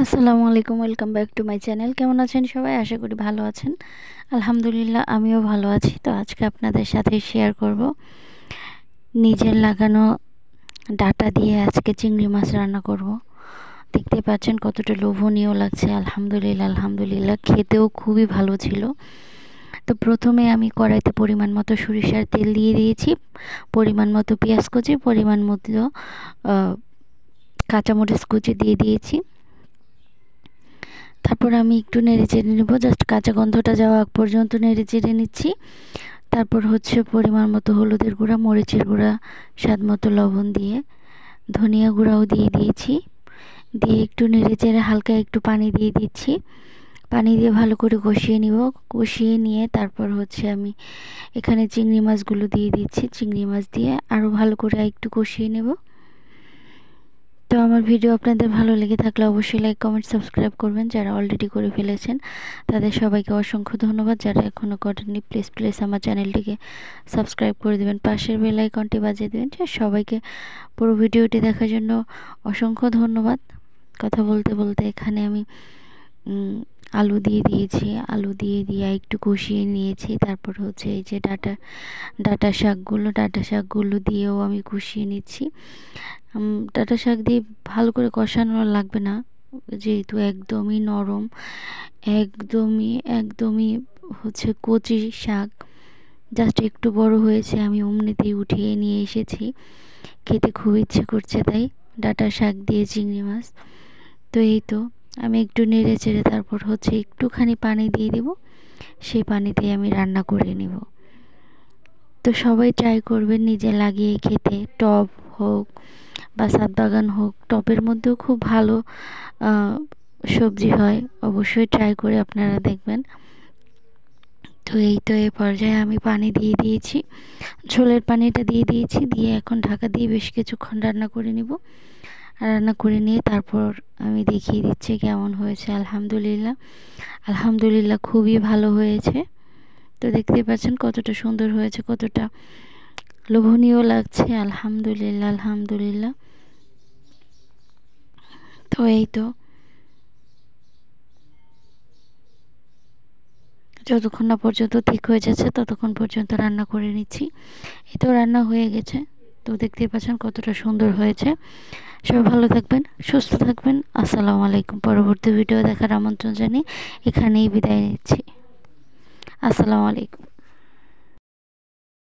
আসসালামু আলাইকুম, welcome back to my channel. কেমন আছেন সবাই? আশা করি ভালো আছেন। আলহামদুলিল্লাহ, আমিও ভালো আছি। তো আজকে আপনাদের সাথে শেয়ার করব নিজের লাগানো ডাটা দিয়ে আজকে চিংড়ি মাছ রান্না করব। দেখতে পাচ্ছেন কতটা লোভনীয় লাগছে। আলহামদুলিল্লাহ আলহামদুলিল্লাহ, খেতেও খুবই ভালো ছিল। তো প্রথমে আমি কড়াইতে পরিমাণ মতো সরিষার তেল দিয়ে দিয়েছি, পরিমাণ মতো পেঁয়াজ কুচি, পরিমাণ মতো কাঁচামরিচ কুচি দিয়ে দিয়েছি। তারপর আমি একটু নেড়ে চেড়ে নেব, জাস্ট কাঁচা গন্ধটা যাওয়া আগ পর্যন্ত নেড়ে চেড়ে নিচ্ছি। তারপর হচ্ছে পরিমাণ মতো হলুদের গুঁড়া, মরিচের গুঁড়া, স্বাদ মতো লবণ দিয়ে ধনিয়া গুঁড়াও দিয়ে দিয়েছি। দিয়ে একটু নেড়ে চেড়ে হালকা একটু পানি দিয়ে দিচ্ছি। পানি দিয়ে ভালো করে কষিয়ে নিব। কষিয়ে নিয়ে তারপর হচ্ছে আমি এখানে চিংড়ি মাছগুলো দিয়ে দিচ্ছি। চিংড়ি মাছ দিয়ে আরও ভালো করে একটু কষিয়ে নেব। তো আমার ভিডিও আপনাদের ভালো লেগে থাকলে অবশ্যই লাইক, কমেন্ট, সাবস্ক্রাইব করবেন। যারা অলরেডি করে ফেলেছেন তাদের সবাইকে অসংখ্য ধন্যবাদ। যারা এখনও করেননি প্লিজ আমার চ্যানেলটিকে সাবস্ক্রাইব করে দেবেন, পাশের বেল আইকনটি বাজিয়ে দেবেন। সবাইকে পুরো ভিডিওটি দেখার জন্য অসংখ্য ধন্যবাদ। কথা বলতে বলতে এখানে আমি আলু দিয়ে দিয়েছি। আলু দিয়ে একটু কষিয়ে নিয়েছি। তারপর হচ্ছে এই যে ডাটা শাকগুলো দিয়েও আমি কষিয়ে নিচ্ছি। ডাটা শাক দিয়ে ভালো করে কষানো লাগবে না, যেহেতু একদমই নরম, একদমই হচ্ছে কচি শাক। জাস্ট একটু বড় হয়েছে, আমি অমনিতেই উঠিয়ে নিয়ে এসেছি। খেতে খুব ইচ্ছে করছে, তাই ডাটা শাক দিয়ে চিংড়ি মাছ। তো এই তো আমি একটু নেড়ে চেড়ে তারপর হচ্ছে একটুখানি পানি দিয়ে দেব। সেই পানিতেই আমি রান্না করে নেব। তো সবাই ট্রাই করবেন নিজে লাগিয়ে খেতে। টব হোক বা ছাদ বাগান হোক, টবের মধ্যেও খুব ভালো সবজি হয়। অবশ্যই ট্রাই করে আপনারা দেখবেন। তো এই তো এই পর্যায়ে আমি পানি দিয়ে দিয়েছি, ঝোলের পানিটা দিয়ে দিয়েছি। দিয়ে এখন ঢাকা দিয়ে বেশ কিছুক্ষণ রান্না করে নিব। রান্না করে নিয়ে তারপর আমি দেখিয়ে দিচ্ছি কেমন হয়েছে। আলহামদুলিল্লাহ খুবই ভালো হয়েছে। তো দেখতে পাচ্ছেন কতটা সুন্দর হয়েছে, কতটা লোভনীয় লাগছে। আলহামদুলিল্লাহ। তো এই তো যতক্ষণ না পর্যন্ত ঠিক হয়ে যাচ্ছে ততক্ষণ পর্যন্ত রান্না করে নিচ্ছি। এই তো রান্না হয়ে গেছে। তো দেখতেই পাচ্ছেন কতটা সুন্দর হয়েছে। সবাই ভালো থাকবেন, সুস্থ থাকবেন। আসসালামু আলাইকুম। পরবর্তী ভিডিও দেখার আমন্ত্রণ জানিয়ে এখানেই বিদায় নিচ্ছি। আসসালামু আলাইকুম।